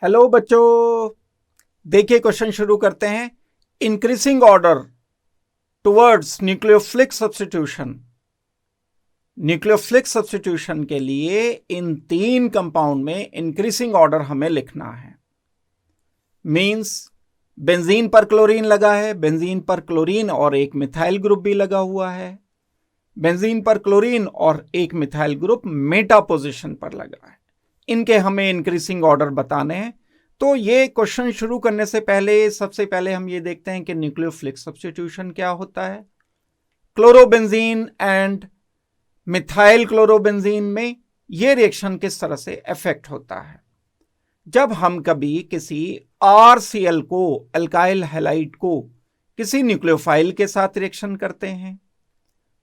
Hello बच्चों, देखिए question शुरू करते हैं। Increasing order towards nucleophilic substitution. Nucleophilic substitution के लिए इन तीन कंपाउंड में इंक्रीजिंग ऑर्डर हमें लिखना है। मींस बेंजीन पर क्लोरीन लगा है, बेंजीन पर क्लोरीन और एक मिथाइल ग्रुप भी लगा हुआ है। बेंजीन पर क्लोरीन और एक मिथाइल ग्रुप मेटा पोजीशन पर लगा है। इनके हमें इंक्रीजिंग ऑर्डर बताने हैं। तो ये क्वेश्चन शुरू करने से पहले सबसे पहले हम ये देखते हैं कि न्यूक्लियोफिलिक सब्स्टिट्यूशन क्या होता है। क्लोरोबेंजीन एंड मिथाइल क्लोरोबेंजीन में ये रिएक्शन किस तरह से इफेक्ट होता है। जब हम कभी किसी RCl को, अल्काइल हैलाइड को, किसी न्यूक्लियोफाइल के साथ रिएक्शन करते हैं,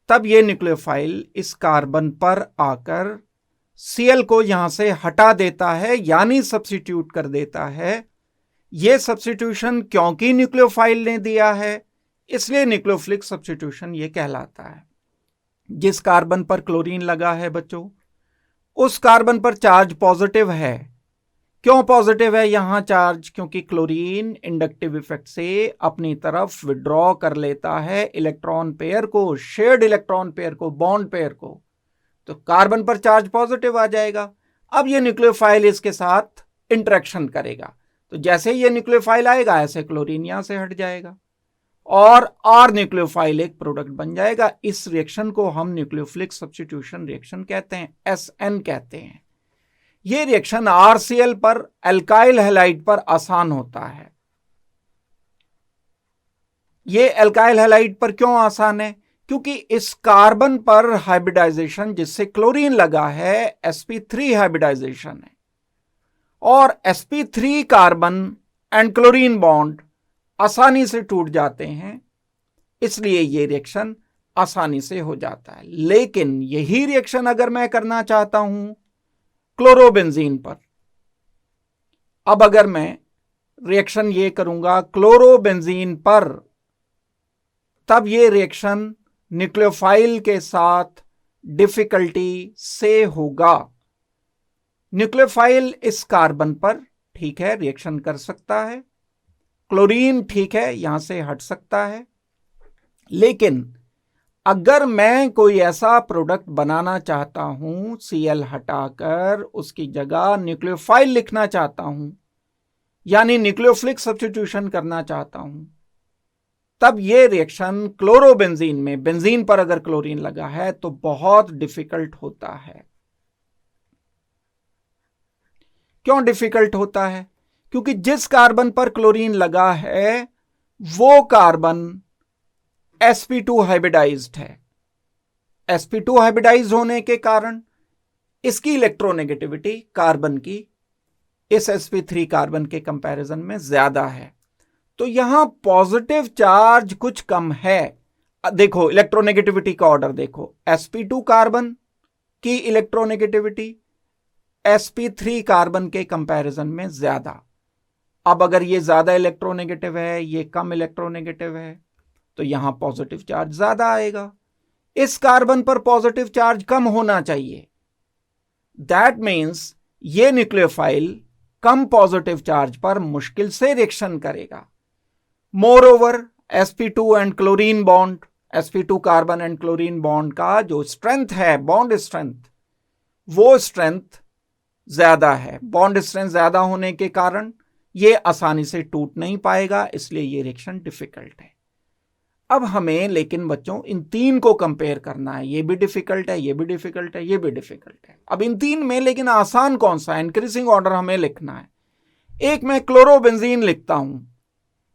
तब ये न्यूक्लियोफाइल इस कार्बन पर आकर Cl को यहां से हटा देता है, यानी सब्स्टिट्यूट कर देता है। यह सब्स्टिट्यूशन क्योंकि न्यूक्लियोफाइल ने दिया है, इसलिए न्यूक्लियोफिलिक सब्स्टिट्यूशन यह कहलाता है। जिस कार्बन पर क्लोरीन लगा है बच्चों, उस कार्बन पर चार्ज पॉजिटिव है। क्यों पॉजिटिव है यहां चार्ज? क्योंकि क्लोरीन इंडक्टिव इफेक्ट से अपनी तरफ विड्रॉ कर लेता है इलेक्ट्रॉन पेयर को, शेयर्ड इलेक्ट्रॉन पेयर को, बॉन्ड पेयर को। तो कार्बन पर चार्ज पॉजिटिव आ जाएगा। अब ये न्यूक्लियोफाइल इसके साथ इंटरेक्शन करेगा, तो जैसे ये न्यूक्लियोफाइल आएगा ऐसे क्लोरीन यहां से हट जाएगा और R न्यूक्लियोफाइल एक प्रोडक्ट बन जाएगा। इस रिएक्शन को हम न्यूक्लियोफिलिक सब्स्टिट्यूशन रिएक्शन कहते हैं, SN कहते हैं। यह रिएक्शन RCl पर, अल्काइल हैलाइड पर आसान होता है। यह अल्काइल हैलाइड पर क्यों आसान है? क्योंकि इस कार्बन पर हाइब्रिडाइजेशन जिससे क्लोरीन लगा है sp3 हाइब्रिडाइजेशन है, और sp3 carbon and chlorine bond आसानी से टूट जाते हैं, इसलिए यह रिएक्शन आसानी से हो जाता है। लेकिन यही रिएक्शन अगर मैं करना चाहता हूं क्लोरोबेंजीन पर, अब अगर मैं रिएक्शन ये करूंगा क्लोरोबेंजीन पर, तब यह रिएक्शन न्यूक्लियोफाइल के साथ डिफिकल्टी से होगा। न्यूक्लियोफाइल इस कार्बन पर ठीक है रिएक्शन कर सकता है, क्लोरीन ठीक है यहां से हट सकता है, लेकिन अगर मैं कोई ऐसा प्रोडक्ट बनाना चाहता हूं, Cl हटाकर उसकी जगह न्यूक्लियोफाइल लिखना चाहता हूं, यानी न्यूक्लियोफिलिक सब्स्टिट्यूशन करना चाहता हूं, तब यह रिएक्शन क्लोरोबेंजीन में, बेंजीन पर अगर क्लोरीन लगा है तो बहुत डिफिकल्ट होता है। क्यों डिफिकल्ट होता है? क्योंकि जिस कार्बन पर क्लोरीन लगा है वो कार्बन sp2 हाइब्रिडाइज्ड है। sp2 हाइब्रिडाइज्ड होने के कारण इसकी इलेक्ट्रोनेगेटिविटी कार्बन की इस sp3 कार्बन के कंपैरिजन में ज्यादा है, तो यहां पॉजिटिव चार्ज कुछ कम है। देखो इलेक्ट्रोनेगेटिविटी का ऑर्डर देखो, sp2 कार्बन की इलेक्ट्रोनेगेटिविटी sp3 कार्बन के कंपैरिजन में ज्यादा। अब अगर ये ज्यादा इलेक्ट्रोनेगेटिव है, ये कम इलेक्ट्रोनेगेटिव है, तो यहां पॉजिटिव चार्ज ज्यादा आएगा। इस कार्बन पर पॉजिटिव चार्ज कम होना चाहिए। दैट मीन्स ये न्यूक्लियोफाइल कम पॉजिटिव चार्ज पर मुश्किल से रिएक्शन करेगा। Moreover sp2 and chlorine bond, sp2 carbon and chlorine bond का जो स्ट्रेंथ है, बॉन्ड स्ट्रेंथ, वो स्ट्रेंथ ज्यादा है। बॉन्ड स्ट्रेंथ ज्यादा होने के कारण ये आसानी से टूट नहीं पाएगा, इसलिए ये रिएक्शन डिफिकल्ट है। अब हमें लेकिन बच्चों इन तीन को कंपेयर करना है, ये भी डिफिकल्ट है, ये भी डिफिकल्ट है, ये भी डिफिकल्ट है। अब इन तीन में लेकिन आसान कौन सा है? इंक्रीजिंग ऑर्डर हमें लिखना है। एक मैं क्लोरोबेंजीन लिखता हूं।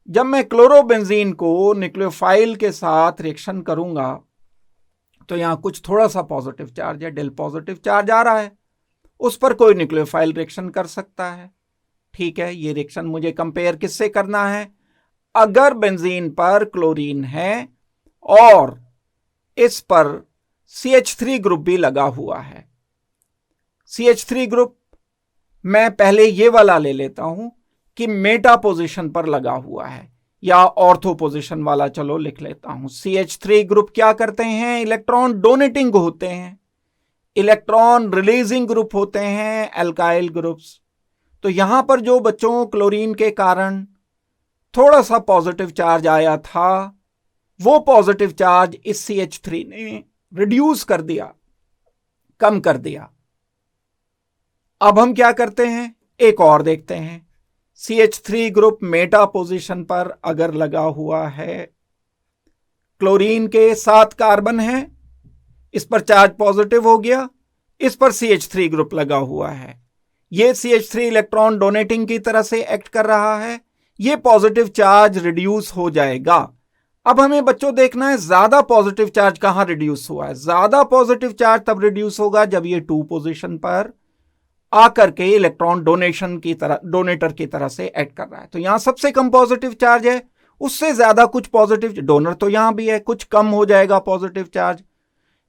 जब मैं क्लोरोबेंजीन को न्यूक्लियोफाइल के साथ रिएक्शन करूंगा तो यहां कुछ थोड़ा सा पॉजिटिव चार्ज है, डेल पॉजिटिव चार्ज आ रहा है, उस पर कोई न्यूक्लियोफाइल रिएक्शन कर सकता है। ठीक है, ये रिएक्शन मुझे कंपेयर किससे करना है? अगर बेंजीन पर क्लोरीन है और इस पर CH3 ग्रुप भी लगा हुआ है। CH3 ग्रुप मैं पहले ये वाला ले लेता हूं कि मेटा पोजीशन पर लगा हुआ है, या ऑर्थो पोजीशन वाला चलो लिख लेता हूं। CH3 ग्रुप क्या करते हैं? इलेक्ट्रॉन डोनेटिंग होते हैं, इलेक्ट्रॉन रिलीजिंग ग्रुप होते हैं अल्काइल ग्रुप्स। तो यहां पर जो बच्चों क्लोरीन के कारण थोड़ा सा पॉजिटिव चार्ज आया था, वो पॉजिटिव चार्ज इस CH3 ने रिड्यूस कर दिया, कम कर दिया। अब हम क्या करते हैं, एक और देखते हैं। CH3 ग्रुप मेटा पोजीशन पर अगर लगा हुआ है, क्लोरीन के 7 कार्बन हैं, इस पर चार्ज पॉजिटिव हो गया, इस पर CH3 ग्रुप लगा हुआ है, ये CH3 इलेक्ट्रॉन डोनेटिंग की तरह से एक्ट कर रहा है, ये पॉजिटिव चार्ज रिड्यूस हो जाएगा। अब हमें बच्चों देखना है ज्यादा पॉजिटिव चार्ज कहां रिड्यूस हुआ है। ज्यादा पॉजिटिव चार्ज तब रिड्यूस होगा जब ये 2 पोजीशन पर आकर के इलेक्ट्रॉन डोनेटर की तरह से एक्ट कर रहा है। तो यहां सबसे कम पॉजिटिव चार्ज है, उससे ज्यादा कुछ पॉजिटिव, डोनर तो यहां भी है, कुछ कम हो जाएगा पॉजिटिव चार्ज,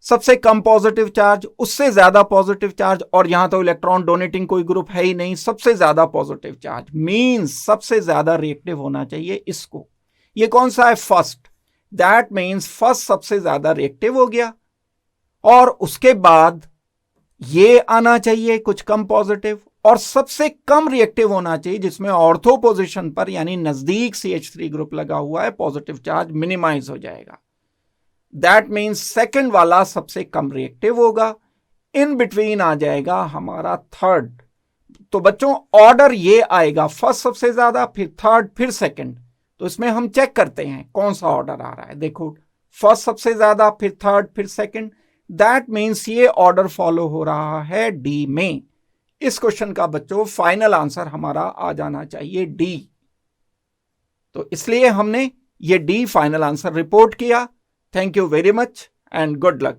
सबसे कम पॉजिटिव चार्ज, उससे ज्यादा पॉजिटिव चार्ज, और यहां तो इलेक्ट्रॉन डोनेटिंग कोई ग्रुप है ही नहीं, सबसे ज्यादा पॉजिटिव चार्ज मींस सबसे ज्यादा रिएक्टिव होना चाहिए इसको। ये कौन सा है, फर्स्ट, दैट मींस फर्स्ट सबसे ज्यादा रिएक्टिव हो गया, और उसके बाद ये आना चाहिए कुछ कम पॉजिटिव, और सबसे कम रिएक्टिव होना चाहिए जिसमें ऑर्थो पोजीशन पर यानी नजदीक CH3 ग्रुप लगा हुआ है, पॉजिटिव चार्ज मिनिमाइज हो जाएगा। दैट मीन्स सेकंड वाला सबसे कम रिएक्टिव होगा, इन बिटवीन आ जाएगा हमारा थर्ड। तो बच्चों ऑर्डर ये आएगा, फर्स्ट सबसे ज्यादा, फिर थर्ड, फिर सेकंड। तो इसमें हम चेक करते हैं कौन सा ऑर्डर आ रहा है। देखो फर्स्ट सबसे ज्यादा, फिर थर्ड, फिर सेकंड, दैट मीन्स ये ऑर्डर फॉलो हो रहा है डी में। इस क्वेश्चन का बच्चों फाइनल आंसर हमारा आ जाना चाहिए डी। तो इसलिए हमने ये डी फाइनल आंसर रिपोर्ट किया। Thank you very much and good luck.